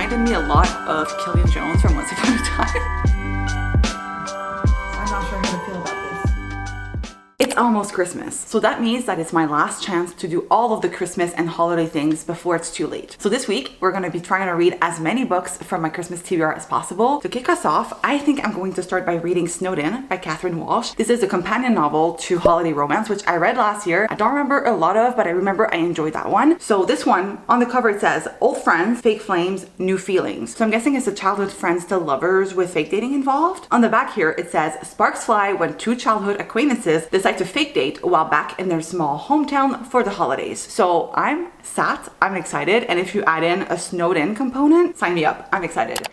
reminded me a lot of Killian Jones from Once Upon a Time. I'm not sure how to feel about this. It's almost Christmas, so that means that it's my last chance to do all of the Christmas and holiday things before it's too late. So this week, we're gonna be trying to read as many books from my Christmas TBR as possible. To kick us off, I think I'm going to start by reading Snowed In by Catherine Walsh. This is a companion novel to Holiday Romance, which I read last year. I don't remember a lot of, but I remember I enjoyed that one. So this one, on the cover it says, old friends, fake flames, new feelings. So I'm guessing it's a childhood friends to lovers with fake dating involved. On the back here, it says, sparks fly when two childhood acquaintances decide to fake date while back in their small hometown for the holidays. So I'm excited, and if you add in a snowed in component, sign me up. I'm excited.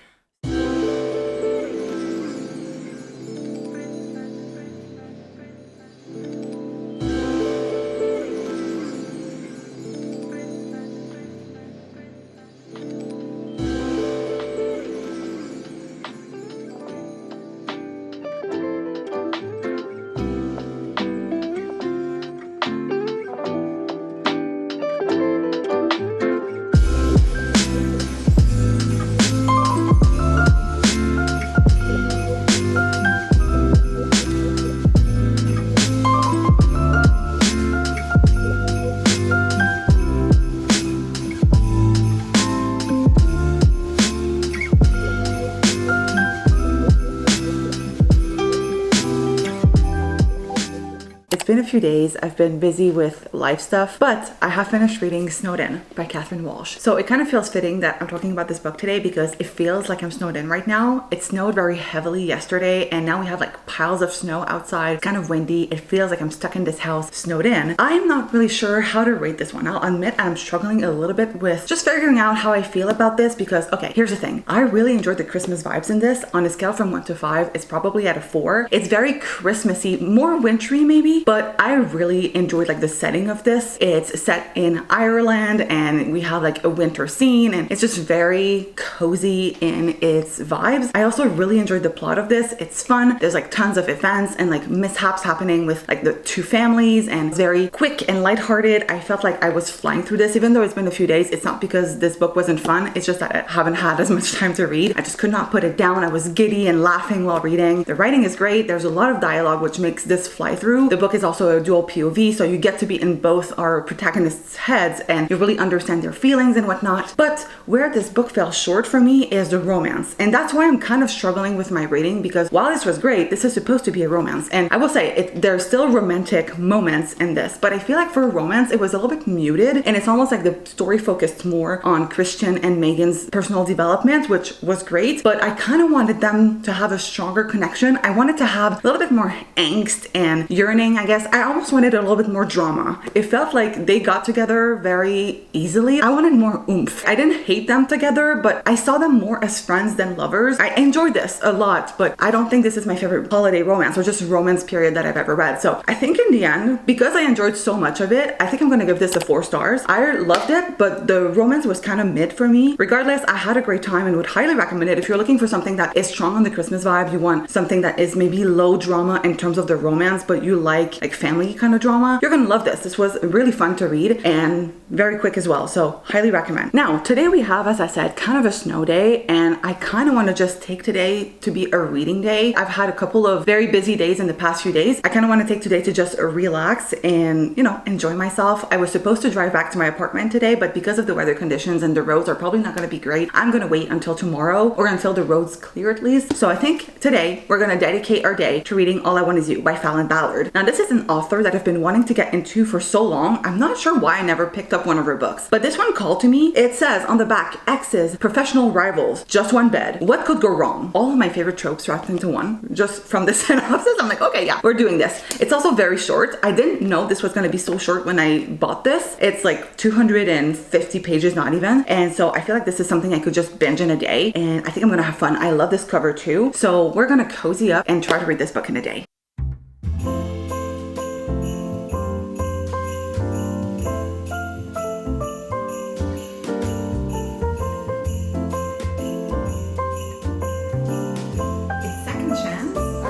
It's been a few days. I've been busy with life stuff, but I have finished reading Snowed In by Catherine Walsh. So it kind of feels fitting that I'm talking about this book today because it feels like I'm snowed in right now. It snowed very heavily yesterday, and now we have like piles of snow outside. It's kind of windy. It feels like I'm stuck in this house snowed in. I'm not really sure how to rate this one. I'll admit I'm struggling a little bit with just figuring out how I feel about this because, okay, here's the thing. I really enjoyed the Christmas vibes in this. On a scale from 1 to 5, it's probably at a 4. It's very Christmassy, more wintry maybe, but I really enjoyed like the setting of this. It's set in Ireland and we have like a winter scene and it's just very cozy in its vibes. I also really enjoyed the plot of this. It's fun. There's like tons of events and like mishaps happening with like the two families, and it's very quick and lighthearted. I felt like I was flying through this even though it's been a few days. It's not because this book wasn't fun. It's just that I haven't had as much time to read. I just could not put it down. I was giddy and laughing while reading. The writing is great. There's a lot of dialogue which makes this fly through. The book is also a dual POV, so you get to be in both our protagonists' heads and you really understand their feelings and whatnot. But where this book fell short for me is the romance, and that's why I'm kind of struggling with my rating, because while this was great, this is supposed to be a romance, and I will say there's still romantic moments in this, but I feel like for a romance it was a little bit muted, and it's almost like the story focused more on Christian and Megan's personal development, which was great, but I kind of wanted them to have a stronger connection. I wanted to have a little bit more angst and yearning, I guess. I almost wanted a little bit more drama. It felt like they got together very easily. I wanted more oomph. I didn't hate them together, but I saw them more as friends than lovers. I enjoyed this a lot, but I don't think this is my favorite holiday romance or just romance period that I've ever read. So I think in the end, because I enjoyed so much of it, I think I'm gonna give this a 4 stars. I loved it, but the romance was kind of mid for me. Regardless, I had a great time and would highly recommend it. If you're looking for something that is strong on the Christmas vibe, you want something that is maybe low drama in terms of the romance, but you like family kind of drama, you're gonna love this. This was really fun to read and very quick as well, so highly recommend. Now, today we have, as I said, kind of a snow day, and I kind of want to just take today to be a reading day. I've had a couple of very busy days in the past few days. I kind of want to take today to just relax and, you know, enjoy myself. I was supposed to drive back to my apartment today, but because of the weather conditions and the roads are probably not going to be great, I'm going to wait until tomorrow or until the roads clear at least. So I think today we're going to dedicate our day to reading All I Want Is You by Fallon Ballard. Now, this is an author that I've been wanting to get into for so long. I'm not sure why I never picked up one of her books, but this one called to me. It says on the back, exes, professional rivals, just one bed. What could go wrong? All of my favorite tropes wrapped into one. Just from the synopsis, I'm like, okay, yeah, we're doing this. It's also very short. I didn't know this was going to be so short when I bought this. It's like 250 pages, not even. And so I feel like this is something I could just binge in a day. And I think I'm going to have fun. I love this cover too. So we're going to cozy up and try to read this book in a day.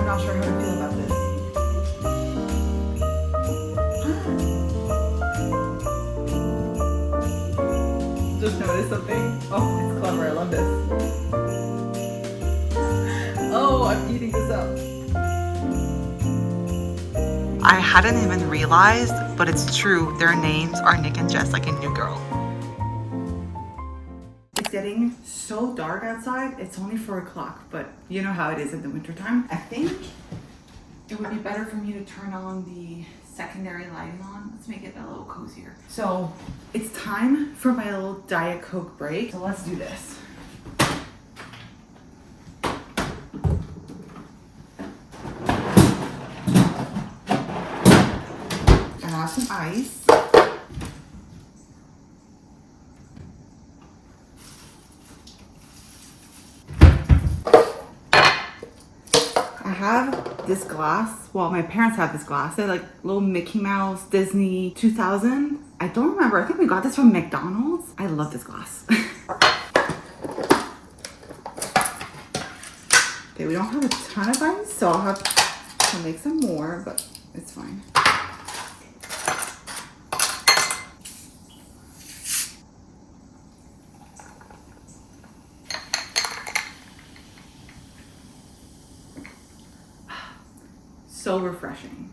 Not sure how to feel about this. just noticed something. Oh, it's clever. I love this. Oh, I'm eating this up. I hadn't even realized, but it's true. Their names are Nick and Jess, like a new girl. It's getting so dark outside. It's only 4 o'clock, but you know how it is in the wintertime. I think it would be better for me to turn on the secondary lighting on. Let's make it a little cozier. So it's time for my little Diet Coke break. So let's do this. I have some ice. I have this glass. Well, my parents have this glass. They're like little Mickey Mouse Disney 2000. I don't remember. I think we got this from McDonald's. I love this glass. Okay, we don't have a ton of ice, so I'll have to make some more, but it's fine. So refreshing.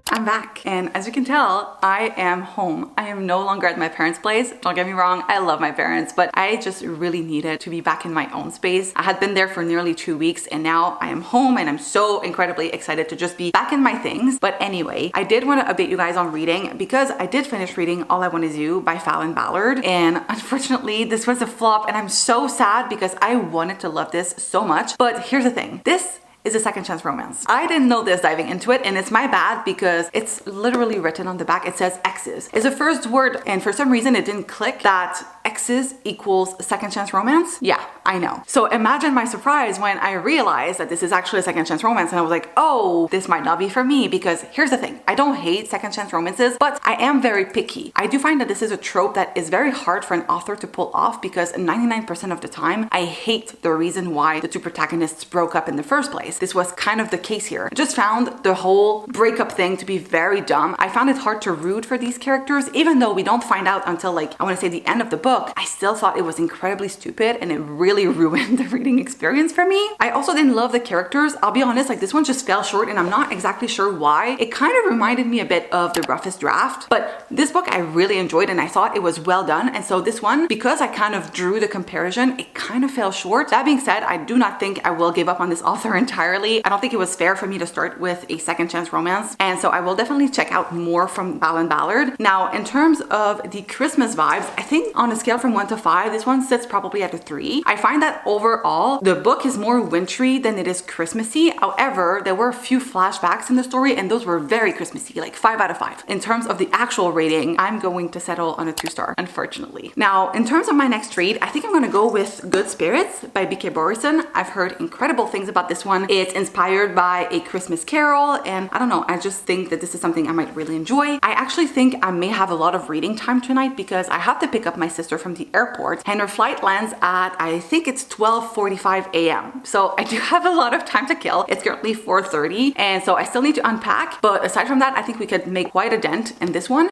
I'm back, and as you can tell, I am home. I am no longer at my parents' place. Don't get me wrong, I love my parents, but I just really needed to be back in my own space. I had been there for nearly 2 weeks, and now I am home, and I'm so incredibly excited to just be back in my things. But anyway, I did want to update you guys on reading because I did finish reading All I Want Is You by Fallon Ballard, and unfortunately, this was a flop, and I'm so sad because I wanted to love this so much. But here's the thing, this is a second chance romance. I didn't know this diving into it, and it's my bad because it's literally written on the back. It says exes is the first word, and for some reason it didn't click that exes equals second chance romance. Yeah, I know. So imagine my surprise when I realized that this is actually a second chance romance, and I was like, oh, this might not be for me, because here's the thing. I don't hate second chance romances, but I am very picky. I do find that this is a trope that is very hard for an author to pull off because 99% of the time, I hate the reason why the two protagonists broke up in the first place. This was kind of the case here. I just found the whole breakup thing to be very dumb. I found it hard to root for these characters, even though we don't find out until, like, I want to say the end of the book. I still thought it was incredibly stupid, and it really ruined the reading experience for me. I also didn't love the characters. I'll be honest, like, this one just fell short, and I'm not exactly sure why. It kind of reminded me a bit of The Roughest Draft, but this book I really enjoyed, and I thought it was well done. And so this one, because I kind of drew the comparison, it kind of fell short. That being said, I do not think I will give up on this author entirely. I don't think it was fair for me to start with a second chance romance, and so I will definitely check out more from Fallon Ballard. Now, in terms of the Christmas vibes, I think on a scale from 1 to 5, this one sits probably at a 3. I find that overall, the book is more wintry than it is Christmassy. However, there were a few flashbacks in the story, and those were very Christmassy, like 5 out of 5. In terms of the actual rating, I'm going to settle on a 2-star, unfortunately. Now, in terms of my next read, I think I'm gonna go with Good Spirits by B.K. Borison. I've heard incredible things about this one. It's inspired by A Christmas Carol, and I don't know, I just think that this is something I might really enjoy. I actually think I may have a lot of reading time tonight because I have to pick up my sister from the airport, and her flight lands at, I think it's 12:45 a.m. So I do have a lot of time to kill. It's currently 4:30, and so I still need to unpack, but aside from that, I think we could make quite a dent in this one.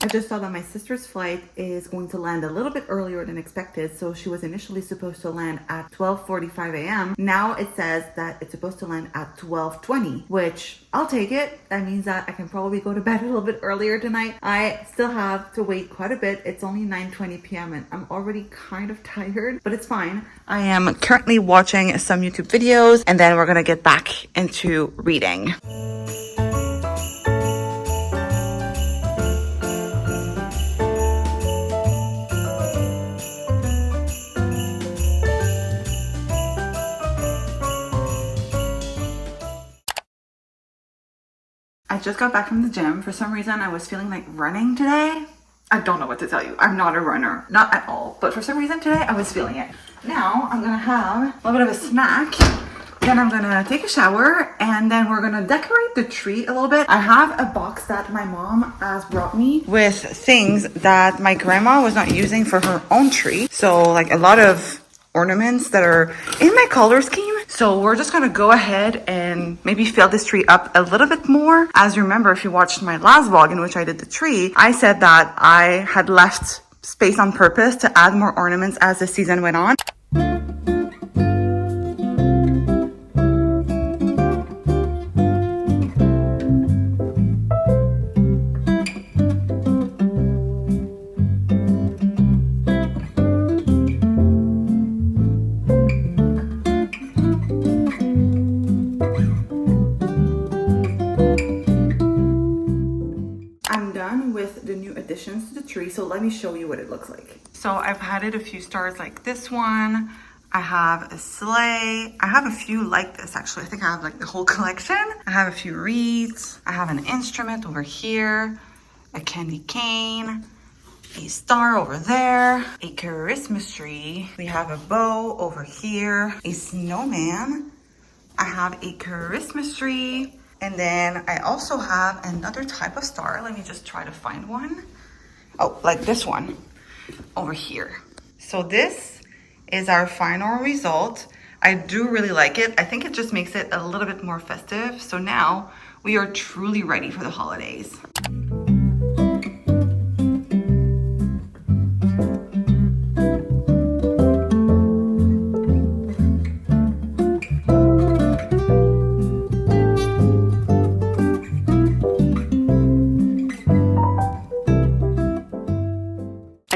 I just saw that my sister's flight is going to land a little bit earlier than expected. So she was initially supposed to land at 12:45 a.m. Now it says that it's supposed to land at 12:20, which I'll take it. That means that I can probably go to bed a little bit earlier tonight. I still have to wait quite a bit. It's only 9:20 p.m. and I'm already kind of tired, but it's fine. I am currently watching some YouTube videos, and then we're gonna get back into reading. I just got back from the gym. For some reason, I was feeling like running today. I don't know what to tell you. I'm not a runner, not at all. But for some reason today, I was feeling it. Now, I'm gonna have a little bit of a snack. Then I'm gonna take a shower and then we're gonna decorate the tree a little bit. I have a box that my mom has brought me with things that my grandma was not using for her own tree. So like a lot of ornaments that are in my color scheme. So we're just gonna go ahead and maybe fill this tree up a little bit more. As you remember, if you watched my last vlog in which I did the tree, I said that I had left space on purpose to add more ornaments as the season went on. To the tree, so let me show you what it looks like. So I've added a few stars like this one. I have a sleigh. I have a few like this actually. I think I have like the whole collection. I have a few wreaths. I have an instrument over here, a candy cane, a star over there, a Christmas tree. We have a bow over here, a snowman. I have a Christmas tree. And then I also have another type of star. Let me just try to find one. Oh, like this one over here. So this is our final result. I do really like it. I think it just makes it a little bit more festive. So now we are truly ready for the holidays.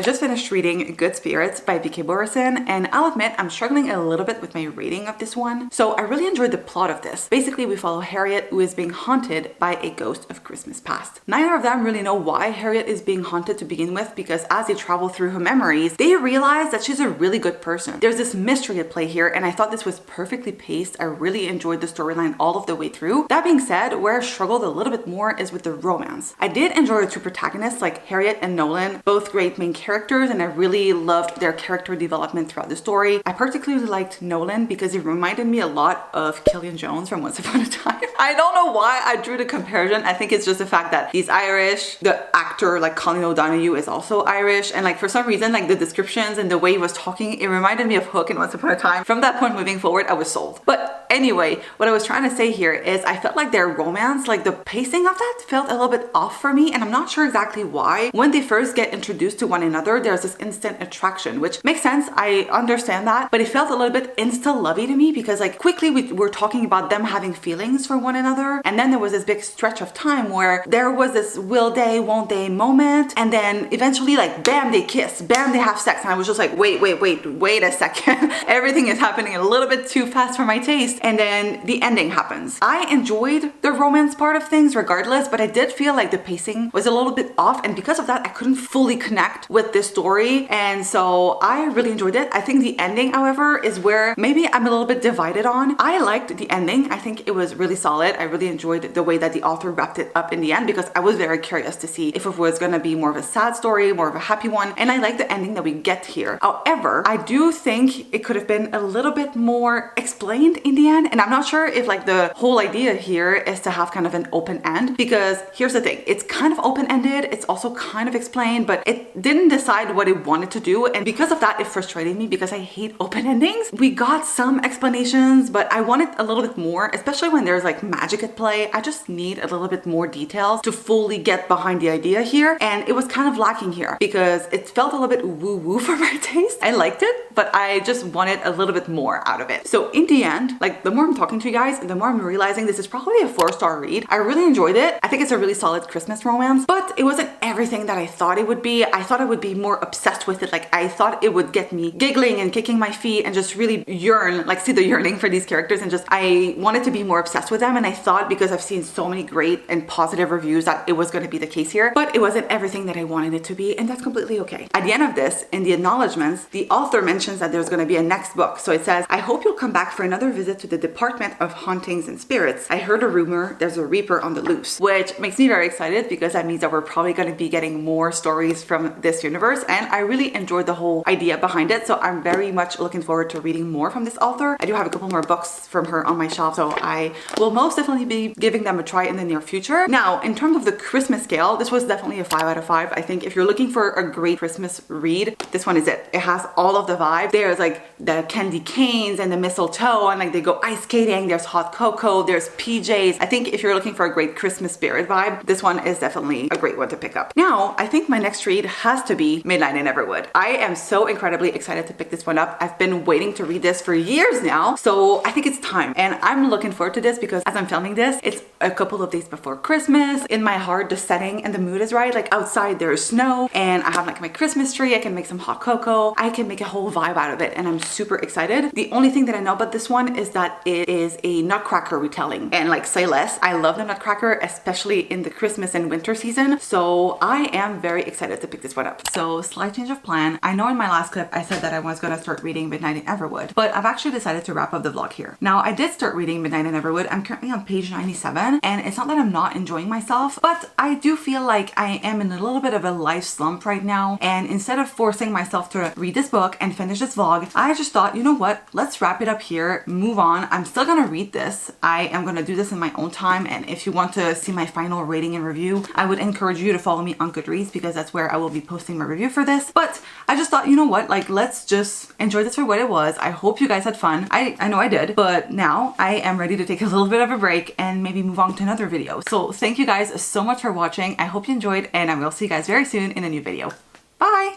Just finished reading Good Spirits by B.K. Borison, and I'll admit I'm struggling a little bit with my rating of this one. So I really enjoyed the plot of this. Basically, we follow Harriet, who is being haunted by a ghost of Christmas past. Neither of them really know why Harriet is being haunted to begin with, because as they travel through her memories, they realize that she's a really good person. There's this mystery at play here, and I thought this was perfectly paced. I really enjoyed the storyline all of the way through. That being said, where I struggled a little bit more is with the romance. I did enjoy the two protagonists, like Harriet and Nolan, both great main characters, and I really loved their character development throughout the story. I particularly liked Nolan because he reminded me a lot of Killian Jones from Once Upon a Time. I don't know why I drew the comparison. I think it's just the fact that he's Irish. The actor, like Colin O'Donoghue, is also Irish, and like for some reason, like the descriptions and the way he was talking, it reminded me of Hook in Once Upon a Time. From that point moving forward, I was sold. But anyway, what I was trying to say here is I felt like their romance, like the pacing of that felt a little bit off for me, and I'm not sure exactly why. When they first get introduced to one another, there's this instant attraction, which makes sense. I understand that, but it felt a little bit insta-lovey to me because like quickly we were talking about them having feelings for one another, and then there was this big stretch of time where there was this will they, won't they moment, and then eventually like bam, they kiss, bam, they have sex, and I was just like, wait a second. Everything is happening a little bit too fast for my taste, and then the ending happens. I enjoyed the romance part of things regardless, but I did feel like the pacing was a little bit off, and because of that, I couldn't fully connect with this story, and so I really enjoyed it. I think the ending, however, is where maybe I'm a little bit divided on. I liked the ending. I think it was really solid. I really enjoyed the way that the author wrapped it up in the end because I was very curious to see if it was gonna be more of a sad story, more of a happy one, and I like the ending that we get here. However, I do think it could have been a little bit more explained in the end, and I'm not sure if like the whole idea here is to have kind of an open end, because here's the thing, it's kind of open-ended, it's also kind of explained, but it didn't decide what it wanted to do, and because of that, it frustrated me because I hate open endings. We got some explanations, but I wanted a little bit more, especially when there's like magic at play. I just need a little bit more details to fully get behind the idea here, and it was kind of lacking here because it felt a little bit woo-woo for my taste. I liked it, but I just wanted a little bit more out of it. So in the end, like the more I'm talking to you guys, the more I'm realizing this is probably a 4-star read. I really enjoyed it. I think it's a really solid Christmas romance, but it wasn't everything that I thought it would be. I thought I would be more obsessed with it. Like I thought it would get me giggling and kicking my feet and just really yearn, like see the yearning for these characters, and just I wanted to be more obsessed with them, and I thought because I've seen so many great and positive reviews that it was going to be the case here, but it wasn't everything that I wanted it to be, and that's completely okay. At the end of this, in the acknowledgements, the author mentions that there's going to be a next book. So it says, I hope you'll come back for another visit to the Department of Hauntings and Spirits. I heard a rumor there's a Reaper on the loose, which makes me very excited because that means that we're probably going to be getting more stories from this universe, and I really enjoyed the whole idea behind it, so I'm very much looking forward to reading more from this author. I do have a couple more books from her on my shelf, so I will most definitely be giving them a try in the near future. Now, in terms of the Christmas scale, this was definitely a 5 out of 5. I think if you're looking for a great Christmas read, this one is it. It has all of the vibes. There's like the candy canes and the mistletoe, and like they go ice skating, there's hot cocoa, there's PJs. I think if you're looking for a great Christmas spirit vibe, this one is definitely a great one to pick up. Now, I think my next read has to be Midnight in Everwood. I am so incredibly excited to pick this one up. I've been waiting to read this for years now, so I think it's time. And I'm looking forward to this because as I'm filming this, it's a couple of days before Christmas. In my heart, the setting and the mood is right. Like outside there's snow and I have like my Christmas tree. I can make some hot cocoa. I can make a whole vibe out of it and I'm super excited. The only thing that I know about this one is that it is a Nutcracker retelling. And like say less, I love the Nutcracker, especially in the Christmas and winter season. So I am very excited to pick this one up. So slight change of plan. I know in my last clip I said that I was going to start reading Midnight in Everwood, but I've actually decided to wrap up the vlog here. Now I did start reading Midnight in Everwood. I'm currently on page 97 and it's not that I'm not enjoying myself, but I do feel like I am in a little bit of a life slump right now. And instead of forcing myself to read this book and finish this vlog, I just thought, you know what, let's wrap it up here, move on. I'm still gonna read this. I am gonna do this in my own time, and if you want to see my final rating and review, I would encourage you to follow me on Goodreads because that's where I will be posting my review for this. But I just thought, you know what, like let's just enjoy this for what it was. I hope you guys had fun. I know I did, but now I am ready to take a little bit of a break and maybe move on to another video. So thank you guys so much for watching. I hope you enjoyed, and I will see you guys very soon in a new video. Bye!